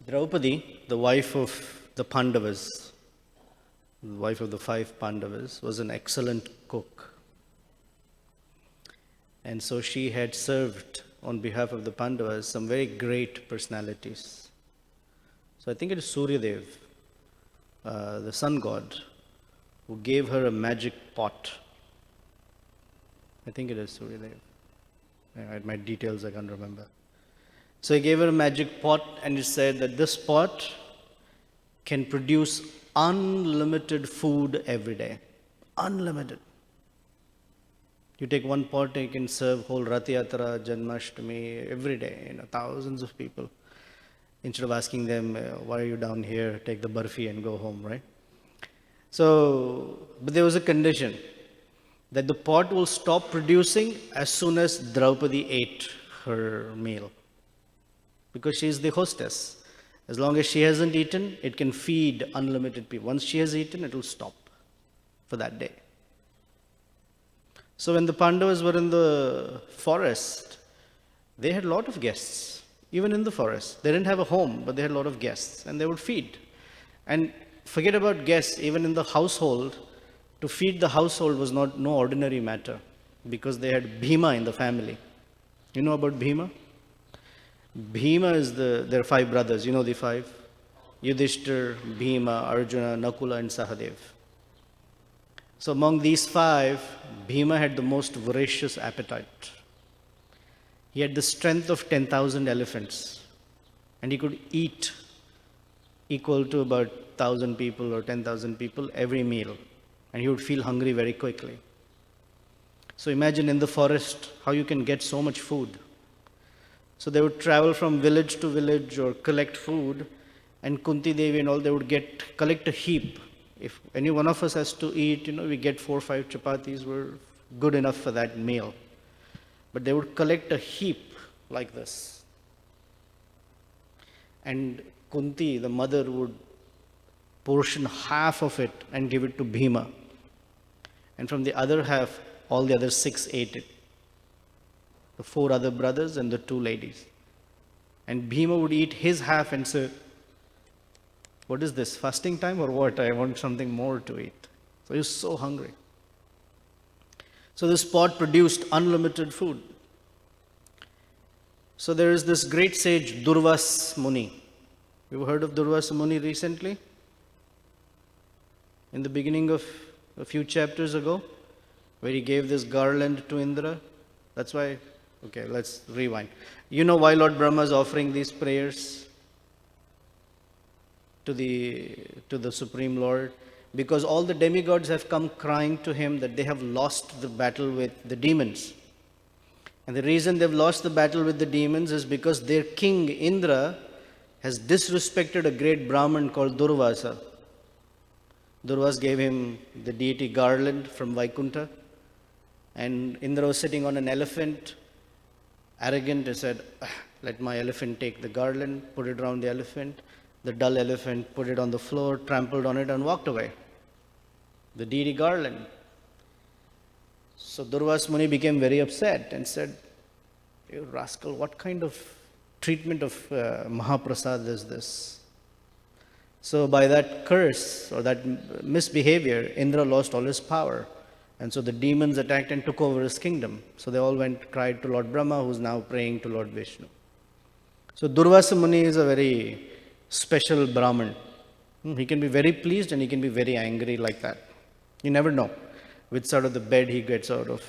Draupadi, the wife of the Pandavas, the wife of the 5 Pandavas, was an excellent cook. And so she had served on behalf of the Pandavas some very great personalities. So I think it is Suryadev, the sun god, who gave her a magic pot. I think it is Suryadev. My details I can't remember. So he gave her a magic pot and he said that this pot can produce unlimited food every day. Unlimited. You take one pot and you can serve whole Rath Yatra, Janmashtami every day, thousands of people. Instead of asking them, why are you down here, take the barfi and go home, right? So, but there was a condition that the pot will stop producing as soon as Draupadi ate her meal. Because she is the hostess. As long as she hasn't eaten, it can feed unlimited people. Once she has eaten, it will stop for that day. So when the Pandavas were in the forest, they had a lot of guests, even in the forest. They didn't have a home, but they had a lot of guests, and they would feed. And forget about guests, even in the household, to feed the household was no ordinary matter, because they had Bhima in the family. You know about Bhima? Bhima is there are 5 brothers, you know the 5? Yudhishthir, Bhima, Arjuna, Nakula and Sahadev. So among these 5, Bhima had the most voracious appetite. He had the strength of 10,000 elephants, and he could eat equal to about 1,000 people or 10,000 people every meal, and he would feel hungry very quickly. So imagine in the forest how you can get so much food. So they would travel from village to village or collect food, and Kunti Devi and all, they would collect a heap. If any one of us has to eat, we get 4 or 5 chapatis, we're good enough for that meal. But they would collect a heap like this. And Kunti, the mother, would portion half of it and give it to Bhima. And from the other half, all the other 6 ate it. The 4 other brothers and the 2 ladies. And Bhima would eat his half and say, what is this, fasting time or what? I want something more to eat. So he was so hungry. So this pot produced unlimited food. So there is this great sage, Durvas Muni. You heard of Durvas Muni recently? In the beginning of a few chapters ago, where he gave this garland to Indra. That's why, okay, let's rewind. You know why Lord Brahma is offering these prayers to the Supreme Lord? Because all the demigods have come crying to him that they have lost the battle with the demons. And the reason they've lost the battle with the demons is because their king Indra has disrespected a great Brahmin called Durvasa. Durvasa gave him the deity garland from Vaikuntha, and Indra was sitting on an elephant, arrogant, and said, let my elephant take the garland, put it around the elephant. The dull elephant put it on the floor, trampled on it and walked away. The deity garland. So Durvas Muni became very upset and said, you rascal, what kind of treatment of Mahaprasad is this? So by that curse or that misbehavior, Indra lost all his power. And so the demons attacked and took over his kingdom. So they all cried to Lord Brahma, who's now praying to Lord Vishnu. So Durvasa Muni is a very special Brahmin. He can be very pleased and he can be very angry like that. You never know which side of the bed he gets out of.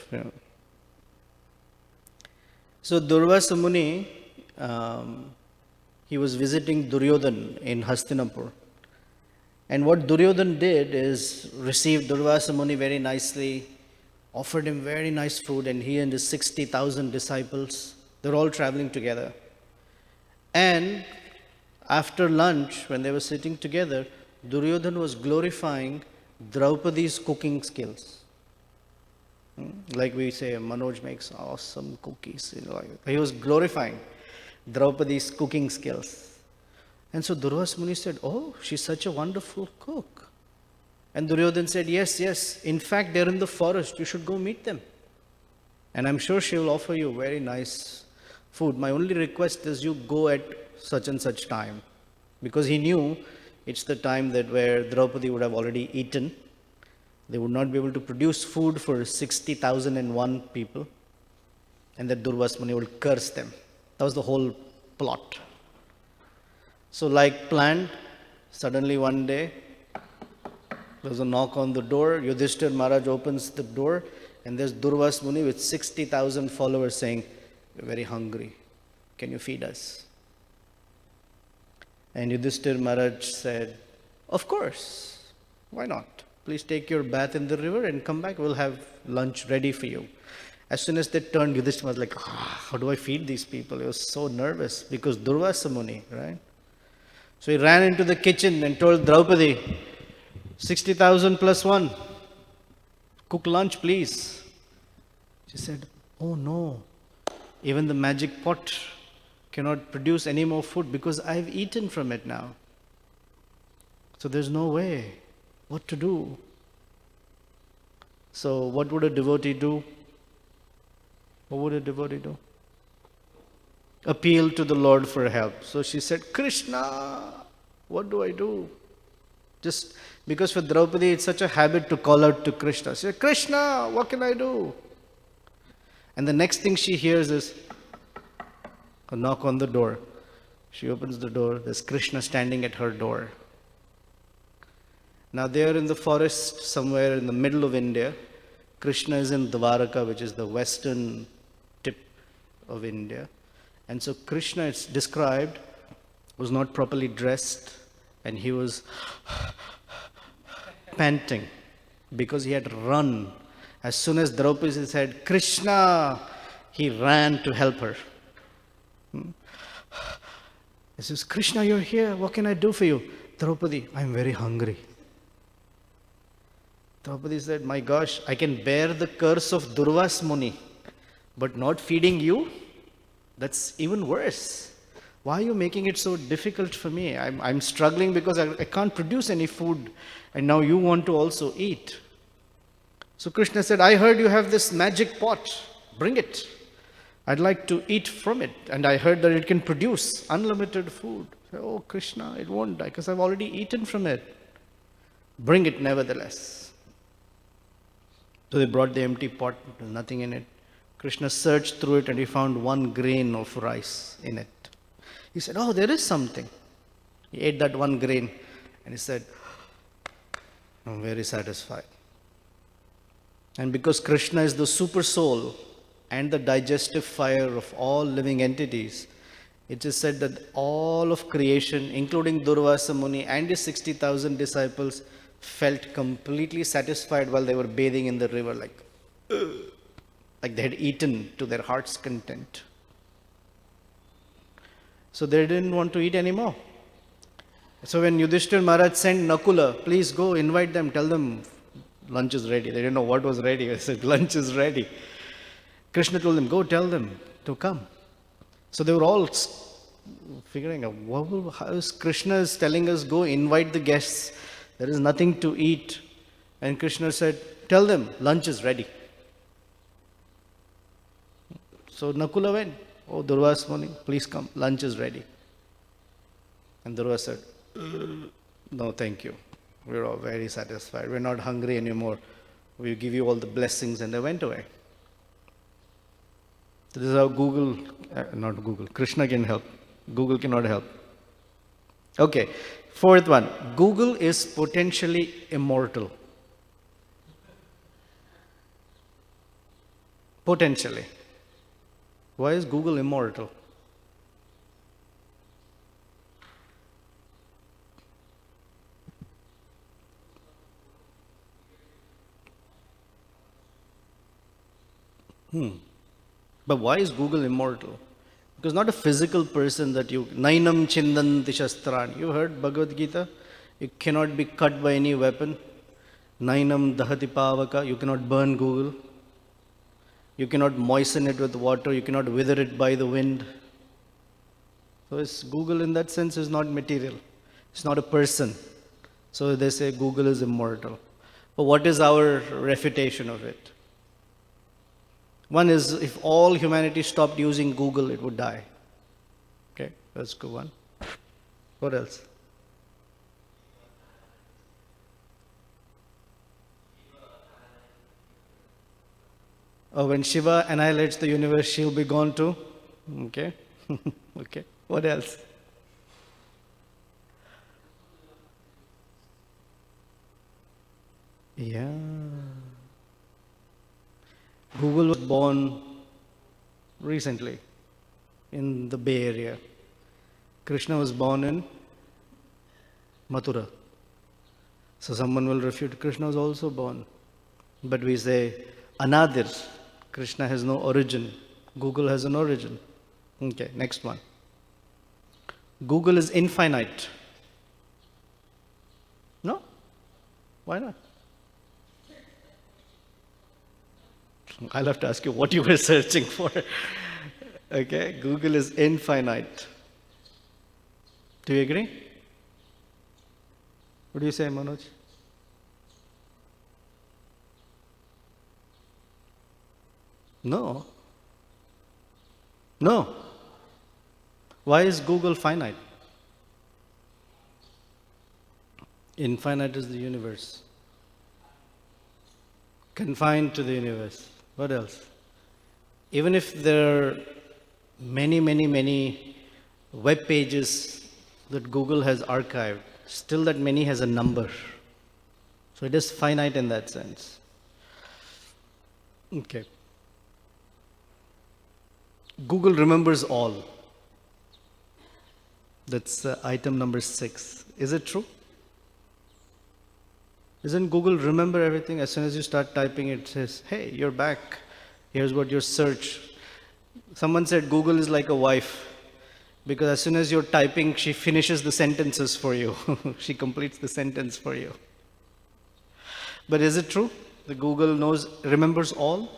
So Durvasa Muni, he was visiting Duryodhan in Hastinapur. And what Duryodhan did is received Durvasa Muni very nicely, offered him very nice food, and he and his 60,000 disciples, they're all traveling together. And after lunch, when they were sitting together, Duryodhan was glorifying Draupadi's cooking skills. Like we say, Manoj makes awesome cookies. He was glorifying Draupadi's cooking skills. And so Durvasa Muni said, oh, she's such a wonderful cook. And Duryodhan said, yes. In fact, they're in the forest. You should go meet them. And I'm sure she will offer you very nice food. My only request is you go at such and such time. because he knew it's the time that where Draupadi would have already eaten. They would not be able to produce food for 60,001 people, and that Durvas Muni would curse them. That was the whole plot. So like planned, suddenly one day, there's a knock on the door. Yudhishthir Maharaj opens the door, and there's Durvas Muni with 60,000 followers saying, "We're very hungry. Can you feed us?" And Yudhishthir Maharaj said, "Of course. Why not? Please take your bath in the river and come back. We'll have lunch ready for you." As soon as they turned, Yudhishthir was like, how do I feed these people? He was so nervous because Durvasa Muni, right? So he ran into the kitchen and told Draupadi, 60,000 plus one. Cook lunch, please. She said, "Oh no, even the magic pot cannot produce any more food because I've eaten from it now. So there's no way. What to do?" So what would a devotee do? What would a devotee do? Appeal to the Lord for help. So she said, "Krishna, what do I do?" Just because for Draupadi it's such a habit to call out to Krishna. She said, "Krishna, what can I do?" And the next thing she hears is a knock on the door. She opens the door. There's Krishna standing at her door. Now they are in the forest somewhere in the middle of India. Krishna is in Dwaraka, which is the western tip of India. And so Krishna, it's described, was not properly dressed, and he was panting because he had run. As soon as Draupadi said, "Krishna," he ran to help her. He says, "Krishna, you're here. What can I do for you?" "Draupadi, I'm very hungry." Draupadi said, "My gosh, I can bear the curse of Durvas Muni, but not feeding you? That's even worse. Why are you making it so difficult for me? I'm struggling because I can't produce any food, and now you want to also eat." So Krishna said, "I heard you have this magic pot. Bring it. I'd like to eat from it, and I heard that it can produce unlimited food." I said, "Oh, Krishna, it won't die because I've already eaten from it." "Bring it nevertheless." So they brought the empty pot, nothing in it. Krishna searched through it and he found one grain of rice in it. He said, "Oh, there is something." He ate that one grain and he said, "I'm very satisfied." And because Krishna is the super soul and the digestive fire of all living entities, it is said that all of creation, including Durvasa Muni and his 60,000 disciples, felt completely satisfied while they were bathing in the river, like they had eaten to their heart's content. So they didn't want to eat anymore. So when Yudhishthir Maharaj sent Nakula, "Please go invite them, tell them lunch is ready." They didn't know what was ready. They said, "Lunch is ready." Krishna told them, "Go tell them to come." So they were all figuring out, how is Krishna is telling us, go invite the guests. There is nothing to eat. And Krishna said, "Tell them lunch is ready." So Nakula went, "Oh, Durvas Muni, please come, lunch is ready." And Durvas said, "No, thank you. We're all very satisfied. We're not hungry anymore. We'll give you all the blessings." And they went away. So this is how Krishna can help. Google cannot help. Okay, fourth one. Google is potentially immortal. Potentially. Why is Google immortal? But why is Google immortal? Because not a physical person that you, Nainam Chindanti Shastran. You heard Bhagavad Gita? You cannot be cut by any weapon. Nainam Dahati Pavaka. You cannot burn Google. You cannot moisten it with water. You cannot wither it by the wind. So Google in that sense is not material. It's not a person. So they say Google is immortal. But what is our refutation of it? One is, if all humanity stopped using Google, it would die. Okay, that's good one. What else? Or when Shiva annihilates the universe, she'll be gone too. Okay. Okay. What else? Yeah. Google was born recently in the Bay Area. Krishna was born in Mathura. So someone will refute Krishna was also born. But we say Anadir. Krishna has no origin. Google has an origin. Okay, next one. Google is infinite. No? Why not? I'll have to ask you what you were searching for. Okay, Google is infinite. Do you agree? What do you say, Manoj? No. No. Why is Google finite? Infinite is the universe. Confined to the universe. What else? Even if there are many web pages that Google has archived, still that many has a number. So it is finite in that sense. Okay. Google remembers all. That's item number 6. Is it true? Doesn't Google remember everything? As soon as you start typing, it says, hey, you're back. Here's what your search. Someone said Google is like a wife. Because as soon as you're typing, she finishes the sentences for you. She completes the sentence for you. But is it true that Google remembers all?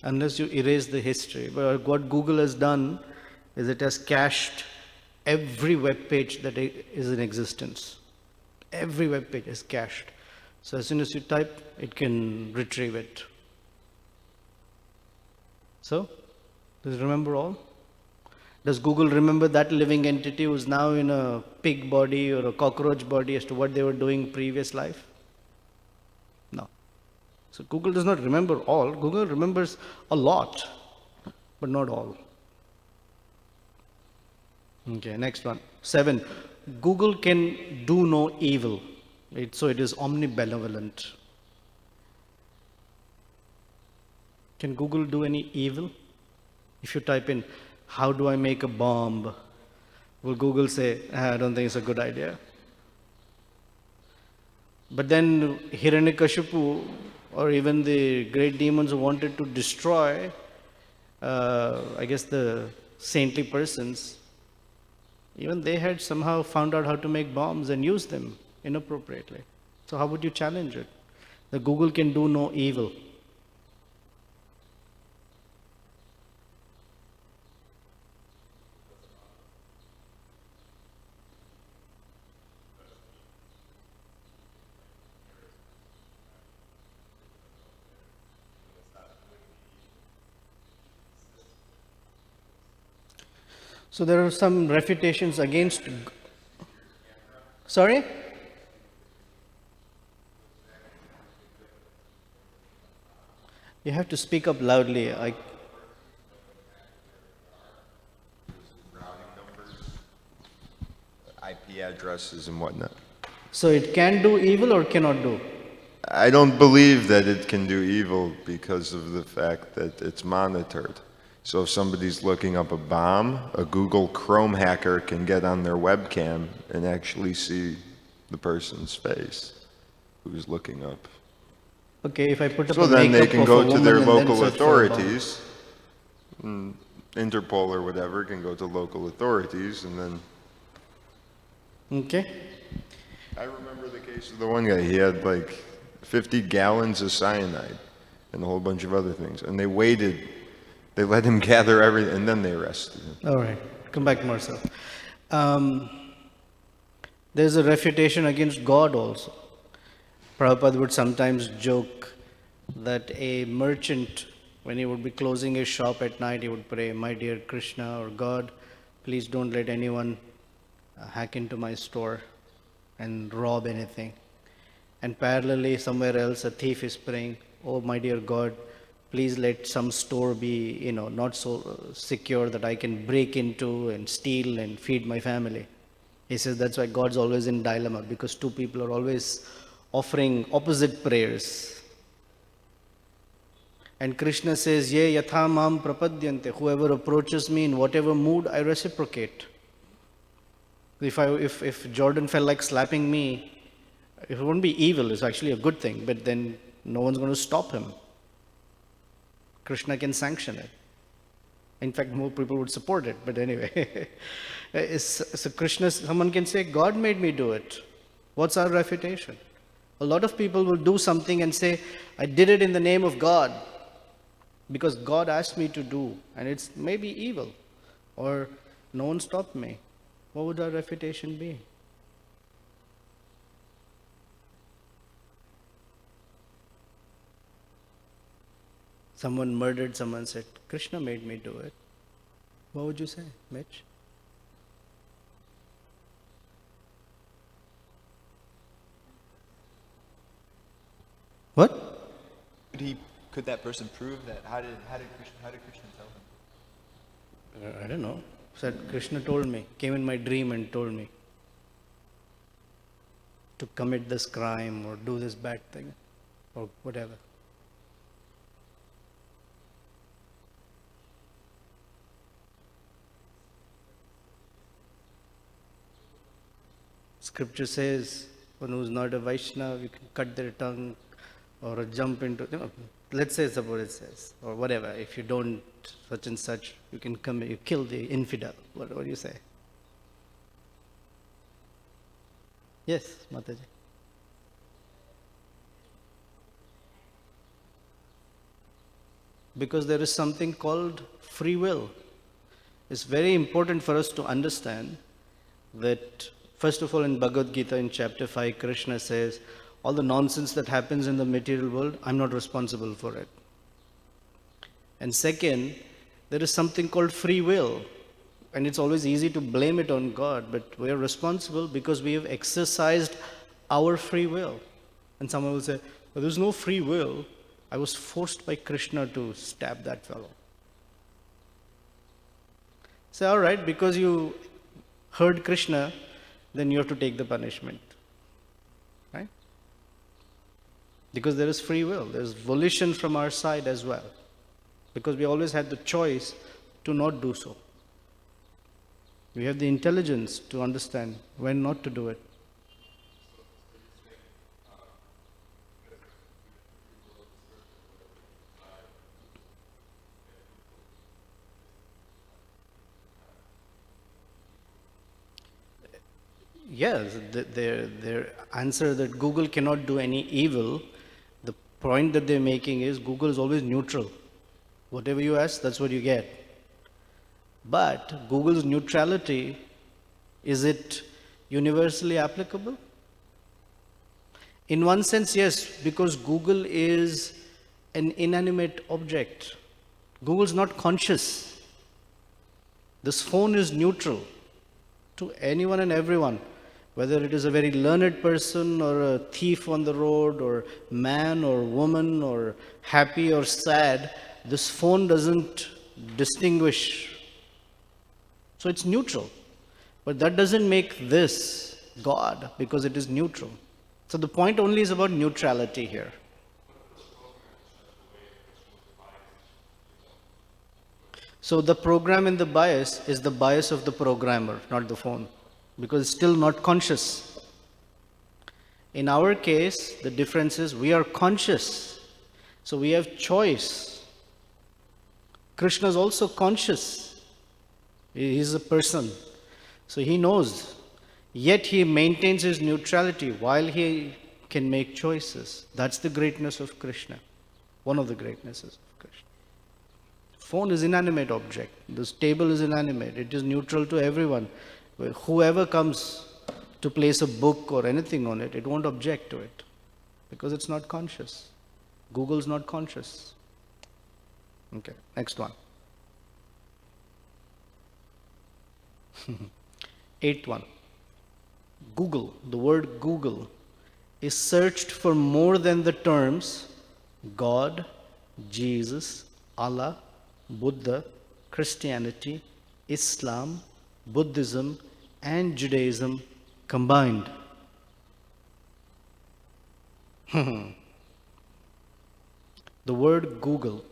Unless you erase the history. But what Google has done is it has cached every web page that is in existence. Every web page is cached. So as soon as you type, it can retrieve it. So, does it remember all? Does Google remember that living entity who's now in a pig body or a cockroach body as to what they were doing previous life? No. So Google does not remember all. Google remembers a lot, but not all. Okay, next one. 7. Google can do no evil. So it is omnibenevolent. Can Google do any evil? If you type in, how do I make a bomb? Will Google say, I don't think it's a good idea? But then Hiranyakashipu or even the great demons who wanted to destroy, I guess the saintly persons, even they had somehow found out how to make bombs and use them inappropriately. So how would you challenge it? The Google can do no evil. So there are some refutations against. Sorry? You have to speak up loudly. Routing numbers, IP addresses and whatnot. So it can do evil or cannot do? I don't believe that it can do evil because of the fact that it's monitored. So if somebody's looking up a bomb, a Google Chrome hacker can get on their webcam and actually see the person's face who's looking up. Okay, if I put up So a then they makeup can of go a to woman their and then local search for a bomb. authorities, Interpol or whatever can go to local authorities and then... Okay. I remember the case of the one guy, he had like 50 gallons of cyanide and a whole bunch of other things. And they waited, they let him gather everything, and then they arrested him. All right, come back, Marcel. There's a refutation against God also. Prabhupada would sometimes joke that a merchant, when he would be closing his shop at night, he would pray, my dear Krishna or God, please don't let anyone hack into my store. and rob anything. And parallelly, somewhere else, a thief is praying, "Oh, my dear God, please let some store be, not so secure that I can break into and steal and feed my family." He says that's why God's always in dilemma, because two people are always offering opposite prayers. And Krishna says, "Ye yatha mam prapadyante," whoever approaches me in whatever mood, I reciprocate. If Jordan felt like slapping me, it wouldn't be evil, it's actually a good thing, but then no one's going to stop him. Krishna can sanction it. In fact, more people would support it, but anyway. So Krishna, someone can say, "God made me do it." What's our refutation? A lot of people will do something and say, "I did it in the name of God, because God asked me to do," and it's maybe evil, or no one stopped me. What would our refutation be? Someone murdered someone, said, "Krishna made me do it." What would you say, Mitch? What? Could that person prove that? How did Krishna tell him? I don't know. Said, "Krishna told me, came in my dream and told me to commit this crime or do this bad thing or whatever." Scripture says, one who's not a Vaishnava, you can cut their tongue or jump into, let's say, suppose it says, or whatever, if you don't such and such, you can come, you kill the infidel. What do you say? Yes, Mataji. Because there is something called free will. It's very important for us to understand that, first of all, in Bhagavad Gita, in chapter 5, Krishna says, all the nonsense that happens in the material world, I'm not responsible for it. And second, there is something called free will. And it's always easy to blame it on God, but we are responsible because we have exercised our free will. And someone will say, "Well, there's no free will. I was forced by Krishna to stab that fellow." Say, "All right, because you heard Krishna, then you have to take the punishment." Right? Because there is free will. There's volition from our side as well. Because we always had the choice to not do so. We have the intelligence to understand when not to do it. Yes, their answer that Google cannot do any evil, the point that they're making is Google is always neutral. Whatever you ask, that's what you get. But Google's neutrality, is it universally applicable? In one sense, yes, because Google is an inanimate object. Google's not conscious. This phone is neutral to anyone and everyone, whether it is a very learned person or a thief on the road or man or woman or happy or sad. This phone doesn't distinguish. So it's neutral. But that doesn't make this God, because it is neutral. So the point only is about neutrality here. So the program in the bias is the bias of the programmer, not the phone, because it's still not conscious. In our case, the difference is we are conscious. So we have choice. Krishna is also conscious. He is a person. So he knows. Yet he maintains his neutrality while he can make choices. That's the greatness of Krishna. One of the greatnesses of Krishna. Phone is inanimate object. This table is inanimate. It is neutral to everyone. Whoever comes to place a book or anything on it, it won't object to it because it's not conscious. Google's not conscious. Okay, next one. 8.1. Google, the word Google, is searched for more than the terms God, Jesus, Allah, Buddha, Christianity, Islam, Buddhism, and Judaism combined. The word Google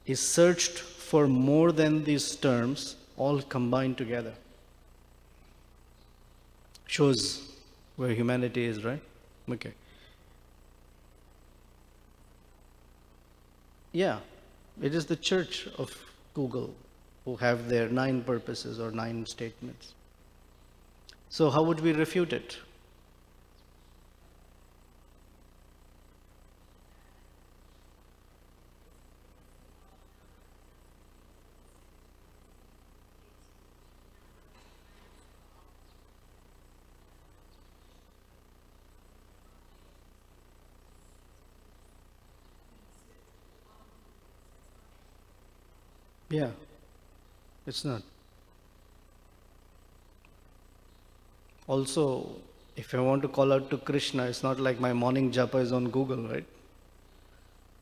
is searched for more than these terms all combined together. Shows where humanity is, right? Okay. Yeah, it is the church of Google who have their 9 purposes or 9 statements. So how would we refute it? Yeah, it's not. Also, if I want to call out to Krishna, it's not like my morning japa is on Google, right?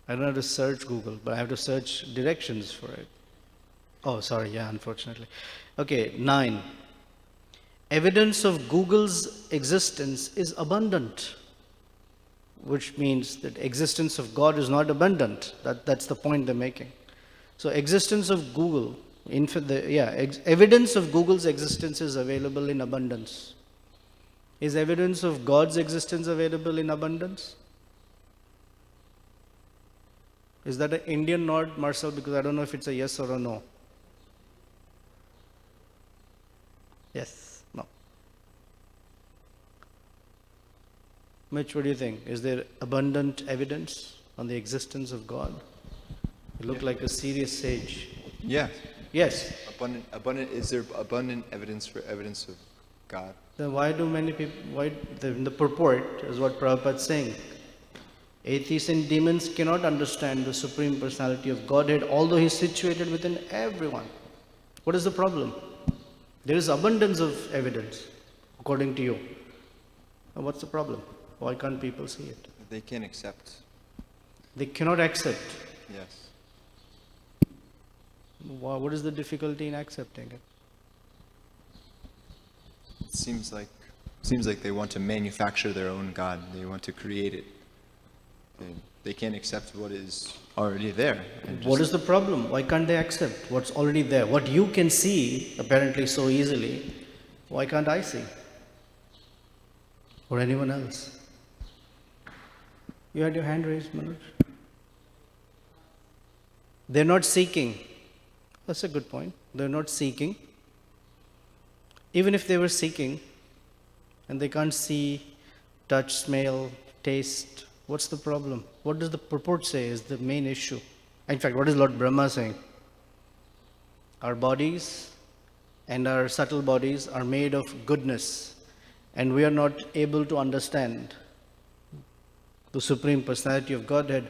I don't have to search Google, but I have to search directions for it. Oh, sorry, yeah, unfortunately. Okay, 9. Evidence of Google's existence is abundant, which means that existence of God is not abundant. That's the point they're making. So existence of Google, evidence of Google's existence is available in abundance. Is evidence of God's existence available in abundance? Is that an Indian nod, Marcel? Because I don't know if it's a yes or a no. Yes, no. Mitch, what do you think? Is there abundant evidence on the existence of God? You look like a serious sage. Yeah. Yes. Abundant. Is there abundant evidence for evidence of God? Then why do many people, the purport is what Prabhupada is saying. Atheists and demons cannot understand the Supreme Personality of Godhead, although He is situated within everyone. What is the problem? There is abundance of evidence, according to you. And what's the problem? Why can't people see it? They can't accept. They cannot accept. Yes. What is the difficulty in accepting it? It seems like they want to manufacture their own God. They want to create it. They can't accept what is already there. What is the problem? Why can't they accept what's already there? What you can see, apparently so easily, why can't I see? Or anyone else? You had your hand raised, Manoj? They're not seeking. That's a good point. They're not seeking. Even if they were seeking, and they can't see, touch, smell, taste, what's the problem? What does the purport say is the main issue? In fact, what is Lord Brahma saying? Our bodies and our subtle bodies are made of goodness, and we are not able to understand the Supreme Personality of Godhead.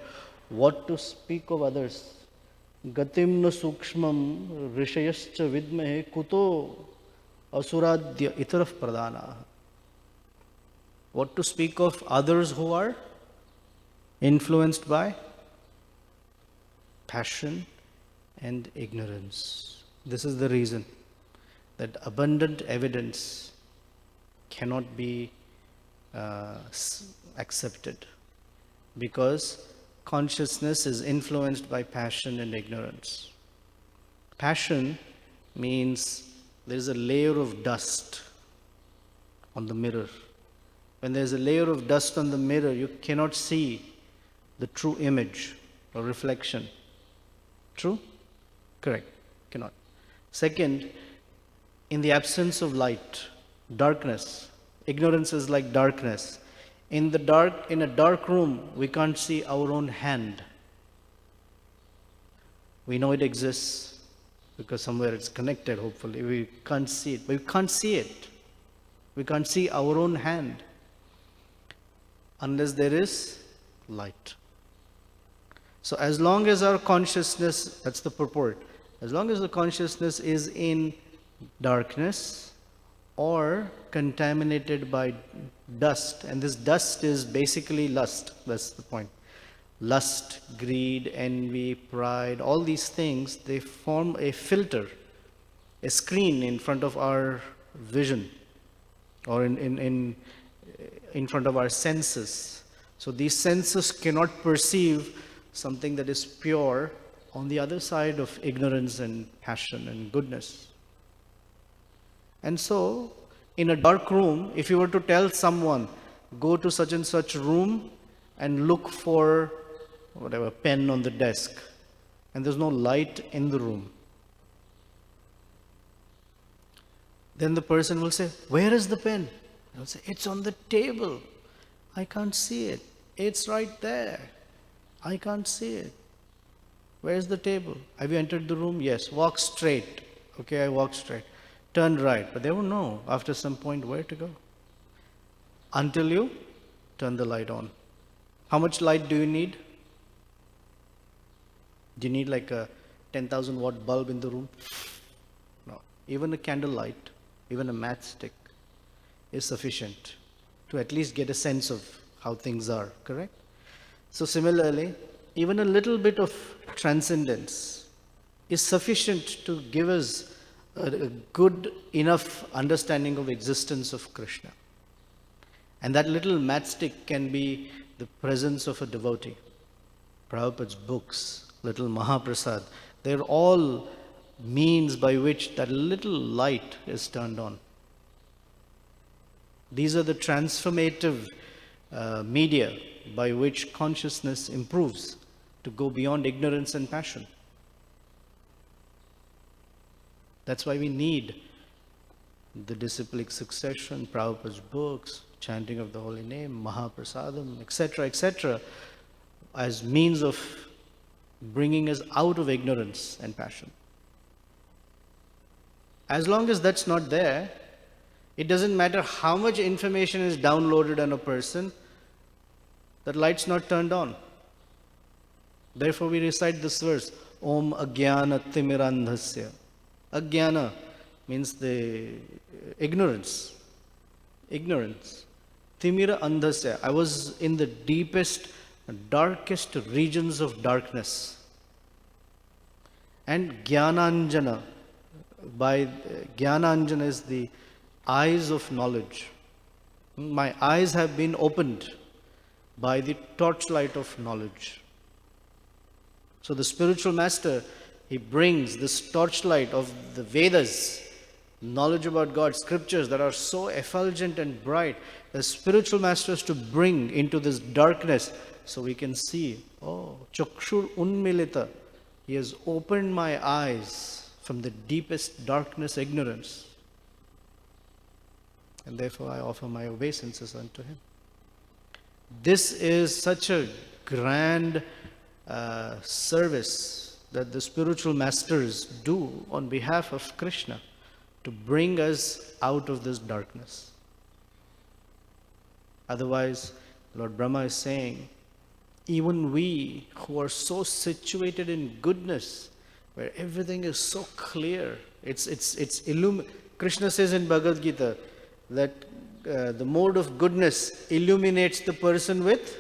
What to speak of others? Gatim na sukshmam rishayascha vidmahe kuto asuradya itaraf pradana. What to speak of others who are influenced by passion and ignorance. This is the reason that abundant evidence cannot be accepted, because consciousness is influenced by passion and ignorance. Passion means there is a layer of dust on the mirror. When there is a layer of dust on the mirror, you cannot see the true image or reflection. True? Correct. Cannot. Second, in the absence of light, darkness, ignorance is like darkness. In a dark room, we can't see our own hand. We know it exists because somewhere it's connected, hopefully. We can't see it, but we can't see it. We can't see our own hand unless there is light. So as long as our consciousness, that's the purport, as long as the consciousness is in darkness, or contaminated by dust. And this dust is basically lust. That's the point. Lust, greed, envy, pride, all these things, they form a filter, a screen in front of our vision, or in front of our senses. So these senses cannot perceive something that is pure on the other side of ignorance and passion and goodness. And so, in a dark room, if you were to tell someone, go to such and such room and look for whatever pen on the desk, and there's no light in the room, then the person will say, where is the pen? I'll say, it's on the table. I can't see it. It's right there. I can't see it. Where's the table? Have you entered the room? Yes. Walk straight. Okay, I walk straight. Turn right. But they won't know after some point where to go. Until you turn the light on. How much light do you need? Do you need like a 10,000 watt bulb in the room? No. Even a candle light, even a matchstick is sufficient to at least get a sense of how things are, correct? So similarly, even a little bit of transcendence is sufficient to give us a good enough understanding of existence of Krishna. And that little matchstick can be the presence of a devotee. Prabhupada's books, little Mahaprasad, they're all means by which that little light is turned on. These are the transformative media by which consciousness improves to go beyond ignorance and passion. That's why we need the disciplic succession, Prabhupada's books, chanting of the holy name, Mahaprasadam, etc., as means of bringing us out of ignorance and passion. As long as that's not there, it doesn't matter how much information is downloaded on a person, that light's not turned on. Therefore we recite this verse, Om Agyana Timirandhasya. Agyana means the ignorance. Ignorance. Timira Andhasya. I was in the deepest, darkest regions of darkness. And Jnananjana. By Jnananjana is the eyes of knowledge. My eyes have been opened by the torchlight of knowledge. So the spiritual master, he brings this torchlight of the Vedas, knowledge about God, scriptures that are so effulgent and bright. The spiritual master is to bring into this darkness so we can see, oh, Chakshur Unmilita, he has opened my eyes from the deepest darkness, ignorance. And therefore I offer my obeisances unto him. This is such a grand service that the spiritual masters do on behalf of Krishna to bring us out of this darkness. Otherwise, Lord Brahma is saying, even we who are so situated in goodness, where everything is so clear, Krishna says in Bhagavad Gita that the mode of goodness illuminates the person with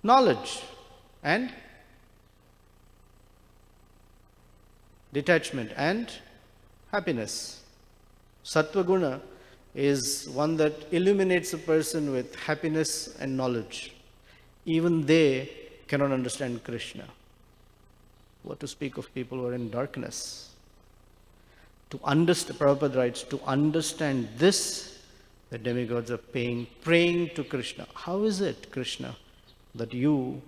knowledge and detachment and happiness. Sattva guna is one that illuminates a person with happiness and knowledge. Even they cannot understand Krishna. What to speak of people who are in darkness? To understand, Prabhupada writes, to understand this, the demigods are praying to Krishna. How is it, Krishna, that you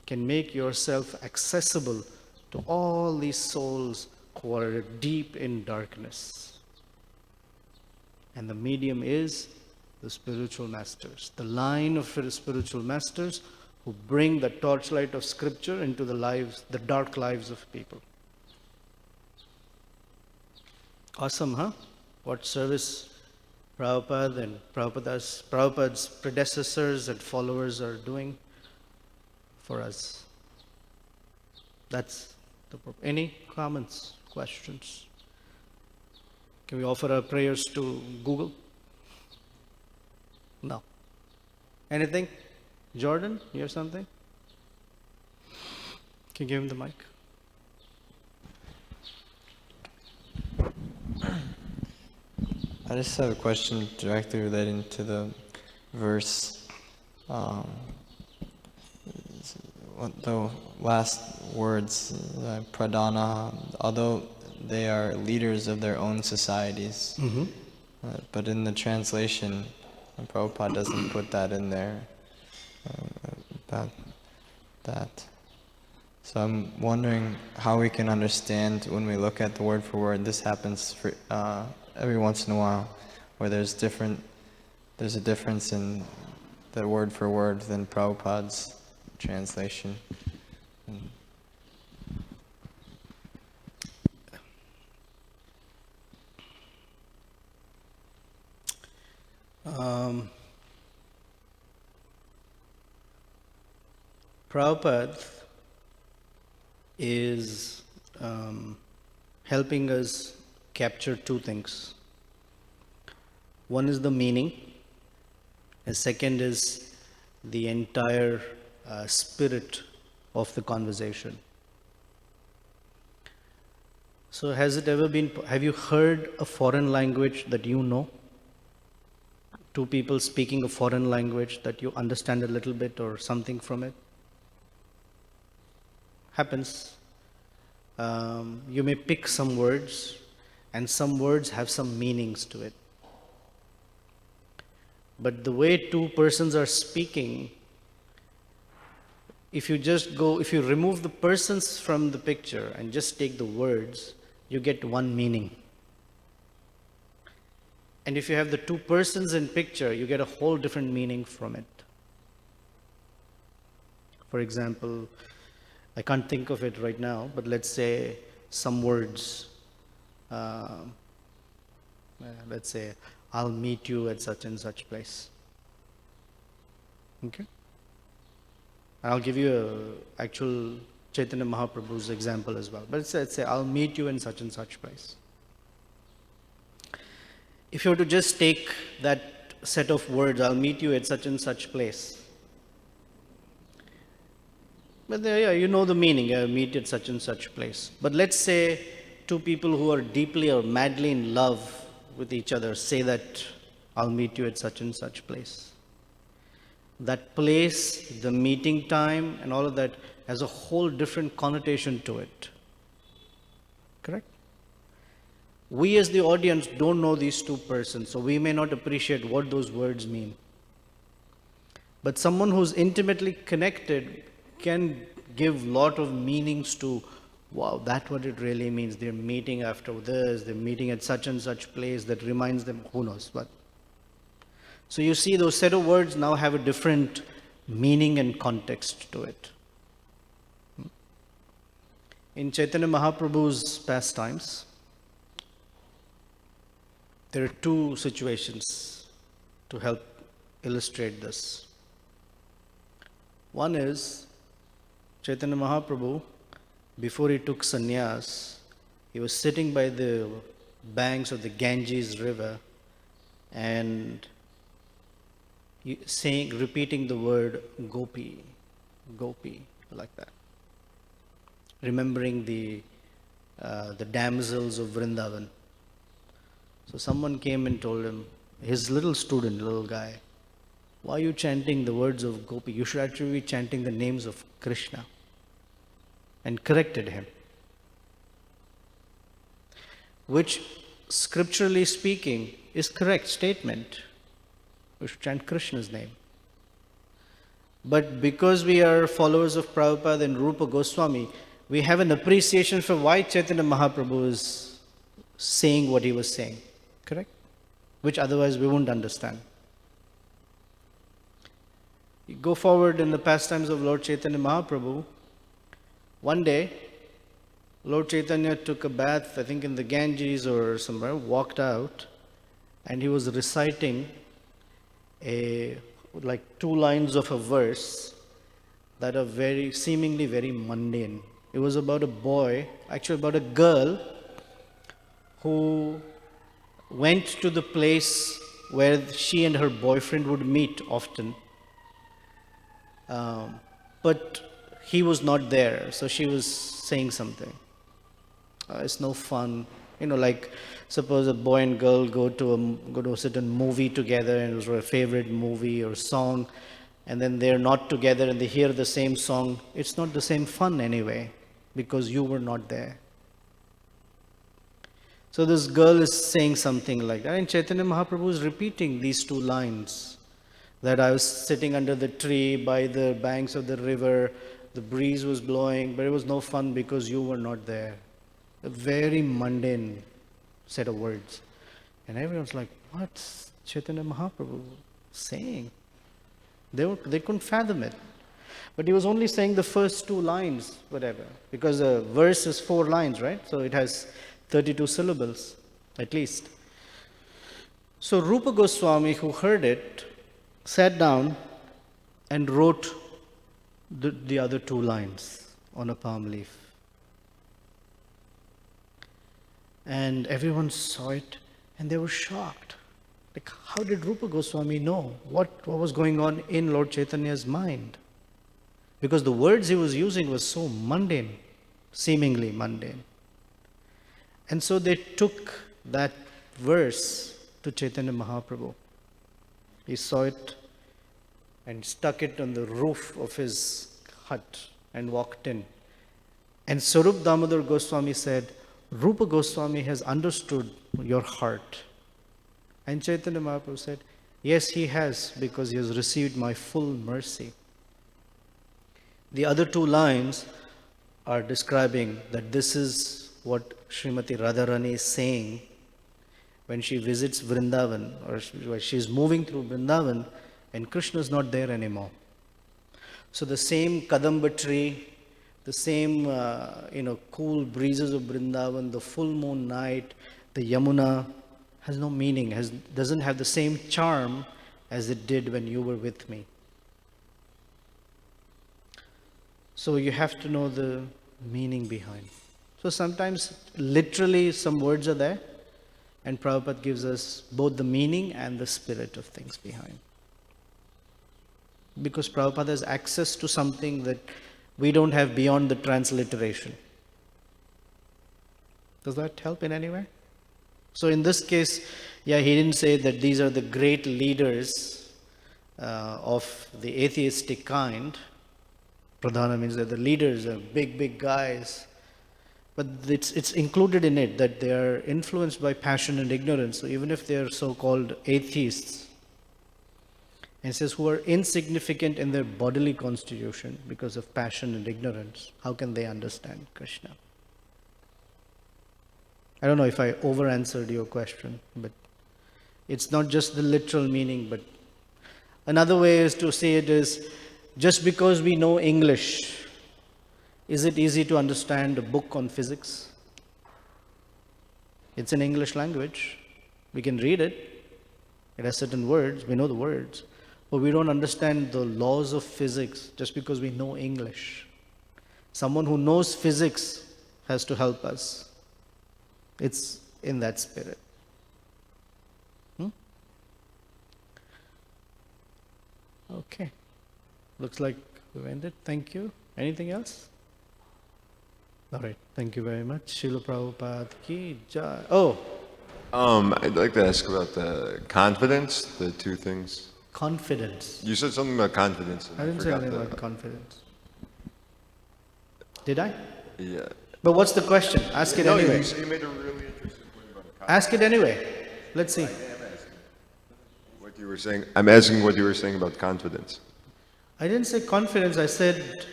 can make yourself accessible to all these souls who are deep in darkness? And the medium is the spiritual masters, the line of spiritual masters who bring the torchlight of scripture into the lives, the dark lives of people. Awesome, huh? What service Prabhupada and Prabhupada's predecessors and followers are doing for us. That's the purpose. Any comments, questions? Can we offer our prayers to Google? No. Anything? Jordan, you have something? Can you give him the mic? I just have a question directly relating to the verse. The last words, pradana, although they are leaders of their own societies, but in the translation, Prabhupada doesn't put that in there, about that. So I'm wondering how we can understand when we look at the word for word. This happens for, every once in a while, where there's a difference in the word for word than Prabhupada's translation. Prabhupada is helping us capture two things. One is the meaning, and second is the entire spirit of the conversation. So have you heard a foreign language that you know? Two people speaking a foreign language that you understand a little bit or something from it? Happens. You may pick some words, and some words have some meanings to it. But the way two persons are speaking, if you remove the persons from the picture and just take the words, you get one meaning. And if you have the two persons in picture, you get a whole different meaning from it. For example, I can't think of it right now, but let's say some words. Let's say, I'll meet you at such and such place. Okay? I'll give you a actual Chaitanya Mahaprabhu's example as well. But let's say, I'll meet you in such and such place. If you were to just take that set of words, I'll meet you at such and such place. But you know the meaning, meet at such and such place. But let's say two people who are deeply or madly in love with each other say that I'll meet you at such and such place. That place, the meeting time and all of that has a whole different connotation to it. Correct? We as the audience don't know these two persons, so we may not appreciate what those words mean. But someone who's intimately connected can give lot of meanings to, wow, that's what it really means. They're meeting after this, they're meeting at such and such place that reminds them, who knows what. So you see those set of words now have a different meaning and context to it. In Chaitanya Mahaprabhu's pastimes, there are two situations to help illustrate this. One is Chaitanya Mahaprabhu, before he took sannyas, he was sitting by the banks of the Ganges river and repeating the word Gopi, Gopi, like that. Remembering the damsels of Vrindavan. So someone came and told him, his little student, little guy, why are you chanting the words of Gopi? You should actually be chanting the names of Krishna. And corrected him. Which, scripturally speaking, is correct statement. We should chant Krishna's name. But because we are followers of Prabhupada and Rupa Goswami, we have an appreciation for why Chaitanya Mahaprabhu is saying what he was saying. Correct? Which otherwise we wouldn't understand. You go forward in the pastimes of Lord Chaitanya Mahaprabhu. One day, Lord Chaitanya took a bath, I think in the Ganges or somewhere, walked out, and he was reciting like 2 lines of a verse that are seemingly very mundane. It was about a boy, actually about a girl, who went to the place where she and her boyfriend would meet often. But he was not there, so she was saying something. It's no fun. Like suppose a boy and girl go to a certain movie together, and it was a favorite movie or song, and then they're not together and they hear the same song. It's not the same fun anyway, because you were not there. So this girl is saying something like that, and Chaitanya Mahaprabhu is repeating these two lines, that I was sitting under the tree by the banks of the river, the breeze was blowing, but it was no fun because you were not there. A very mundane set of words. And everyone's like, what's Chaitanya Mahaprabhu saying? They couldn't fathom it. But he was only saying the first two lines, whatever, because a verse is 4 lines, right? So it has 32 syllables, at least. So Rupa Goswami, who heard it, sat down and wrote the other 2 lines on a palm leaf. And everyone saw it and they were shocked. Like, how did Rupa Goswami know what was going on in Lord Chaitanya's mind? Because the words he was using was so mundane, seemingly mundane. And so they took that verse to Chaitanya Mahaprabhu. He saw it and stuck it on the roof of his hut and walked in. And Sarup Damodar Goswami said, Rupa Goswami has understood your heart. And Chaitanya Mahaprabhu said, yes, he has, because he has received my full mercy. The other 2 lines are describing that this is what Srimati Radharani is saying when she visits Vrindavan, or she is moving through Vrindavan and Krishna is not there anymore. So the same Kadamba tree, the same cool breezes of Vrindavan, the full moon night, the Yamuna has no meaning, doesn't have the same charm as it did when you were with me. So you have to know the meaning behind. So sometimes literally some words are there, and Prabhupada gives us both the meaning and the spirit of things behind. Because Prabhupada has access to something that we don't have beyond the transliteration. Does that help in any way? So in this case, he didn't say that these are the great leaders of the atheistic kind. Pradhana means that the leaders are big guys. But it's included in it that they are influenced by passion and ignorance. So even if they are so-called atheists, and it says who are insignificant in their bodily constitution because of passion and ignorance, how can they understand Krishna? I don't know if I over-answered your question, but it's not just the literal meaning, but another way is to say it is, just because we know English, is it easy to understand a book on physics? It's in English language. We can read it. It has certain words. We know the words. But we don't understand the laws of physics just because we know English. Someone who knows physics has to help us. It's in that spirit. Okay. Looks like we've ended. Thank you. Anything else? All right. Thank you very much. Srila Prabhupada ki jai. Oh. I'd like to ask about the confidence, the 2 things. Confidence. You said something about confidence. And I didn't say forgot anything about confidence. Did I? Yeah. But what's the question? Ask it anyway. You made a really interesting point about confidence. Ask it anyway. Let's see. What you were saying. I'm asking what you were saying about confidence. I didn't say confidence. I said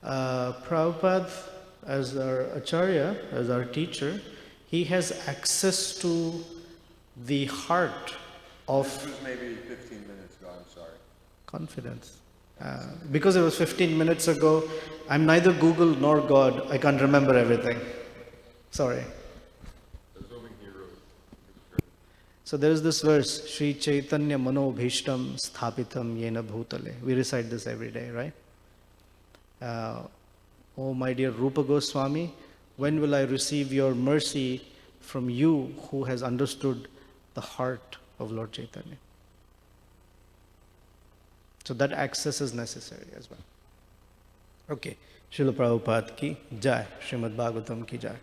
Prabhupada, as our acharya, as our teacher, he has access to the heart of... This was maybe 15 minutes ago, I'm sorry. Confidence. Because it was 15 minutes ago, I'm neither Google nor God. I can't remember everything. Sorry. So there is this verse, Sri Chaitanya Mano Bhishtam Sthapitam Yena Bhutale. We recite this every day, right? Oh my dear Rupa Goswami, when will I receive your mercy from you who has understood the heart of Lord Chaitanya. So that access is necessary as well. Okay. Srila Prabhupada ki Jai. Srimad Bhagavatam ki Jai.